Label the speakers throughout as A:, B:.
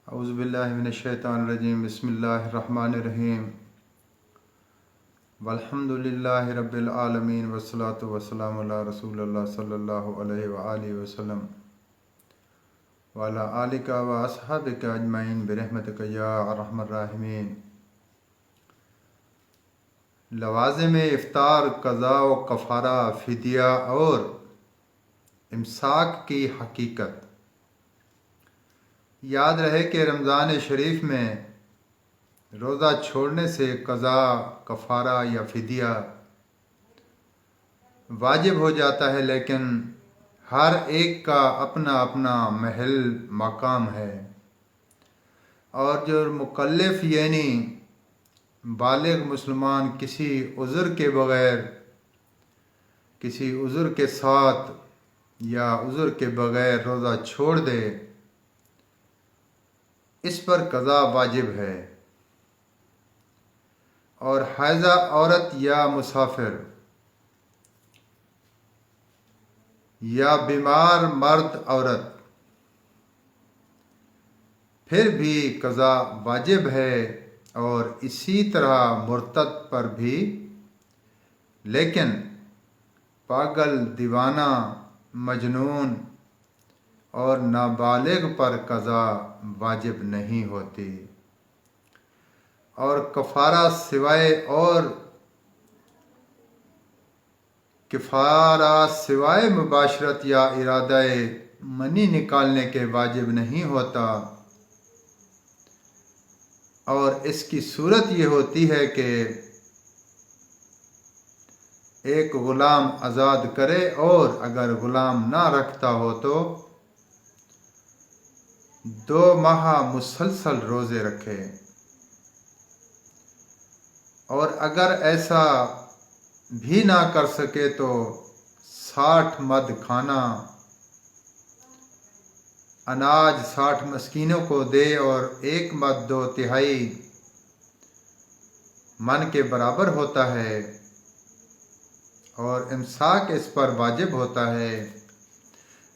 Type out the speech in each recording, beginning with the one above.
A: اعوذ باللہ من الشیطان الرجیم بسم اللہ الرحمن الرحیم والحمد للہ رب العالمین والصلاة والسلام علی رسول اللہ صلی اللہ علیہ وآلہ وسلم وعلی آلک و اصحابک اجمعین برحمتک یا ارحم الراحمین۔ لوازم افطار، قضاء و کفارہ، فدیہ اور امساک کی حقیقت۔ یاد رہے کہ رمضان شریف میں روزہ چھوڑنے سے قضاء، کفارہ یا فدیہ واجب ہو جاتا ہے، لیکن ہر ایک کا اپنا اپنا محل مقام ہے، اور جو مکلف یعنی بالغ مسلمان کسی عذر کے بغیر، کسی عذر کے ساتھ یا عذر کے بغیر روزہ چھوڑ دے، اس پر قضاء واجب ہے۔ اور حائضہ عورت یا مسافر یا بیمار مرد عورت پھر بھی قضاء واجب ہے، اور اسی طرح مرتد پر بھی، لیکن پاگل، دیوانہ، مجنون اور نابالغ پر قضاء واجب نہیں ہوتی۔ اور کفارہ سوائے مباشرت یا ارادہ منی نکالنے کے واجب نہیں ہوتا، اور اس کی صورت یہ ہوتی ہے کہ ایک غلام آزاد کرے، اور اگر غلام نہ رکھتا ہو تو 2 ماہ مسلسل روزے رکھے، اور اگر ایسا بھی نہ کر سکے تو 60 مد کھانا اناج 60 مسکینوں کو دے، اور 1 مد 2/3 من کے برابر ہوتا ہے، اور امساک اس پر واجب ہوتا ہے۔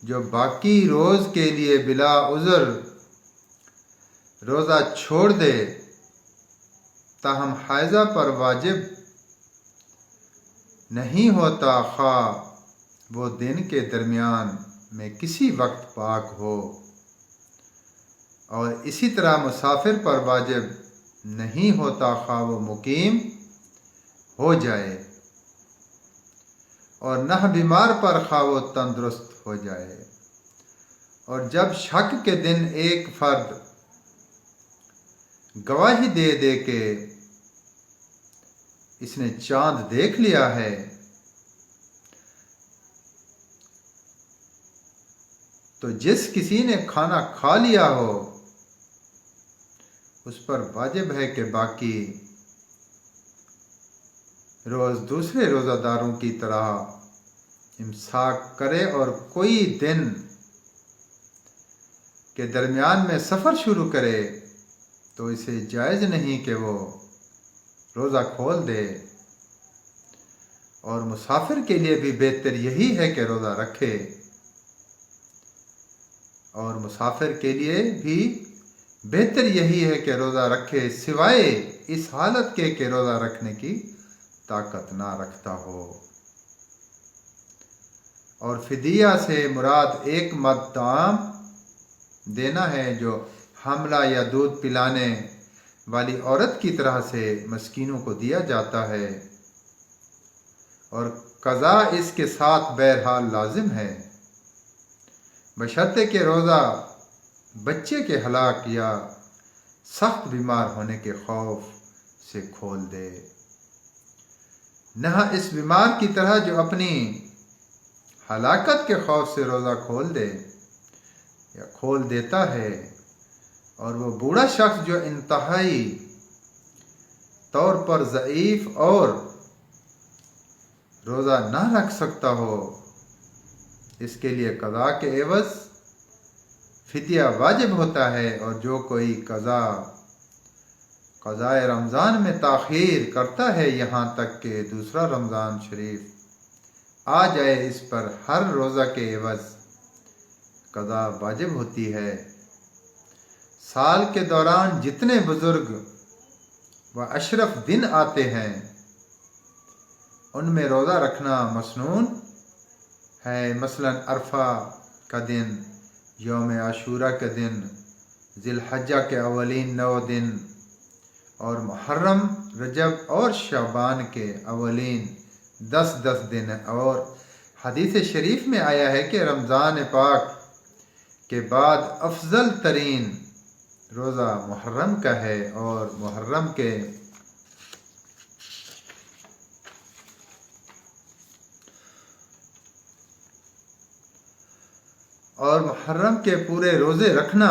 A: جو باقی روز کے لیے بلا عذر روزہ چھوڑ دے، تاہم حائضہ پر واجب نہیں ہوتا، خواہ وہ دن کے درمیان میں کسی وقت پاک ہو، اور اسی طرح مسافر پر واجب نہیں ہوتا، خواہ وہ مقیم ہو جائے، اور نہ بیمار پر، خواہ وہ تندرست ہو جائے۔ اور جب شک کے دن ایک فرد گواہی دے دے کہ اس نے چاند دیکھ لیا ہے، تو جس کسی نے کھانا کھا لیا ہو اس پر واجب ہے کہ باقی روز دوسرے روزہ داروں کی طرح امساک کرے، اور کوئی دن کے درمیان میں سفر شروع کرے تو اسے جائز نہیں کہ وہ روزہ کھول دے، اور مسافر کے لیے بھی بہتر یہی ہے کہ روزہ رکھے، اور مسافر کے لیے بھی بہتر یہی ہے کہ روزہ رکھے، سوائے اس حالت کے کہ روزہ رکھنے کی طاقت نہ رکھتا ہو۔ اور فدیہ سے مراد 1 مد طعام دینا ہے، جو حاملہ یا دودھ پلانے والی عورت کی طرح سے مسکینوں کو دیا جاتا ہے، اور قضاء اس کے ساتھ بہرحال لازم ہے، بشرطے کہ روزہ بچے کے ہلاک یا سخت بیمار ہونے کے خوف سے کھول دے، نہ اس بیمار کی طرح جو اپنی ہلاکت کے خوف سے روزہ کھول دے یا کھول دیتا ہے، اور وہ بوڑھا شخص جو انتہائی طور پر ضعیف اور روزہ نہ رکھ سکتا ہو، اس کے لیے قضاء کے عوض فدیہ واجب ہوتا ہے۔ اور جو کوئی قضاء رمضان میں تاخیر کرتا ہے یہاں تک کہ دوسرا رمضان شریف آ جائے، اس پر ہر روزہ کے عوض قضاء واجب ہوتی ہے۔ سال کے دوران جتنے بزرگ و اشرف دن آتے ہیں ان میں روزہ رکھنا مسنون ہے، مثلا عرفہ کا دن، یوم عاشورہ کا دن، ذی الحجہ کے اولین 9 دن، اور محرم، رجب اور شعبان کے اولین 10 دن۔ اور حدیث شریف میں آیا ہے کہ رمضان پاک کے بعد افضل ترین روزہ محرم کا ہے، اور محرم کے پورے روزے رکھنا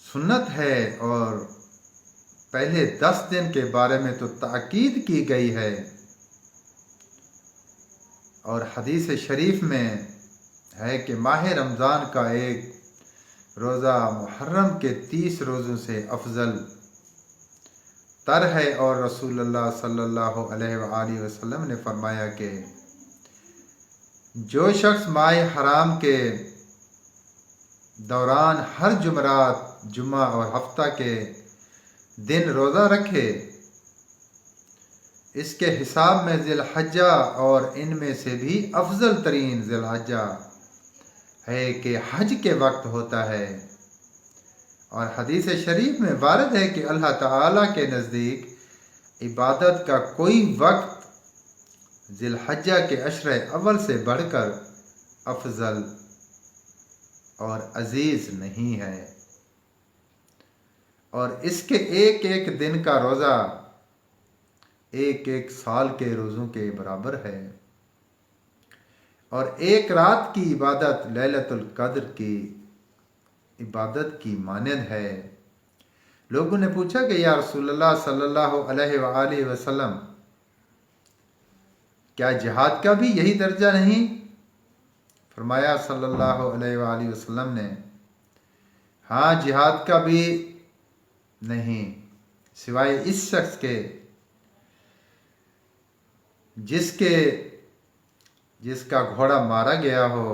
A: سنت ہے، اور پہلے 10 دن کے بارے میں تو تاکید کی گئی ہے۔ اور حدیث شریف میں ہے کہ ماہ رمضان کا ایک روزہ محرم کے 30 روزوں سے افضل تر ہے، اور رسول اللہ صلی اللہ علیہ وآلہ وسلم نے فرمایا کہ جو شخص ماہ حرام کے دوران ہر جمعرات، جمعہ اور ہفتہ کے دن روزہ رکھے، اس کے حساب میں ذی الحجہ اور ان میں سے بھی افضل ترین ذی الحجہ ہے کہ حج کے وقت ہوتا ہے۔ اور حدیث شریف میں وارد ہے کہ اللہ تعالیٰ کے نزدیک عبادت کا کوئی وقت ذی الحجہ کے عشر اول سے بڑھ کر افضل اور عزیز نہیں ہے، اور اس کے ایک ایک دن کا روزہ ایک ایک سال کے روزوں کے برابر ہے، اور ایک رات کی عبادت لیلۃ القدر کی عبادت کی مانند ہے۔ لوگوں نے پوچھا کہ یا رسول اللہ صلی اللہ علیہ وآلہ وسلم، کیا جہاد کا بھی یہی درجہ نہیں؟ فرمایا صلی اللہ علیہ وآلہ وسلم نے، ہاں جہاد کا بھی نہیں، سوائے اس شخص کے جس کا گھوڑا مارا گیا ہو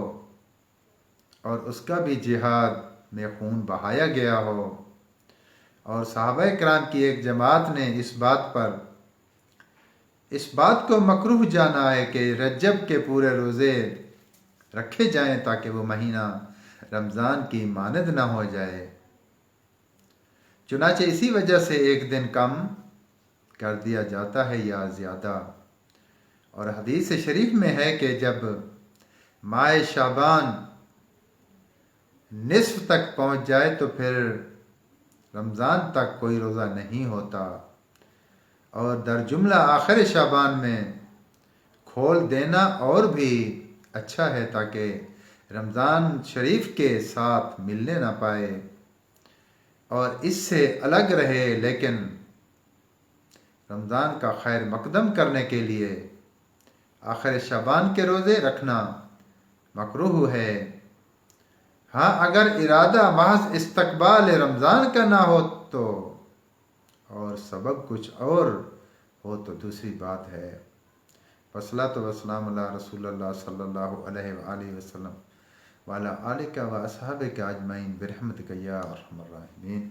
A: اور اس کا بھی جہاد میں خون بہایا گیا ہو۔ اور صحابہ کرام کی ایک جماعت نے اس بات کو مکروہ جانا ہے کہ رجب کے پورے روزے رکھے جائیں تاکہ وہ مہینہ رمضان کی مانند نہ ہو جائے، چنانچہ اسی وجہ سے ایک دن کم کر دیا جاتا ہے یا زیادہ۔ اور حدیث شریف میں ہے کہ جب ماہ شعبان نصف تک پہنچ جائے تو پھر رمضان تک کوئی روزہ نہیں ہوتا، اور در جملہ آخر شعبان میں کھول دینا اور بھی اچھا ہے تاکہ رمضان شریف کے ساتھ ملنے نہ پائے اور اس سے الگ رہے، لیکن رمضان کا خیر مقدم کرنے کے لیے آخر شعبان کے روزے رکھنا مکروہ ہے۔ ہاں اگر ارادہ محض استقبال رمضان کا نہ ہو تو اور سبب کچھ اور ہو تو دوسری بات ہے۔ والصلاۃ والسلام علی رسول اللہ صلی اللہ علیہ وآلہ وسلم وعلی آلہ و اصحابہ اجمعین برحمتک یا ارحم الراحمین۔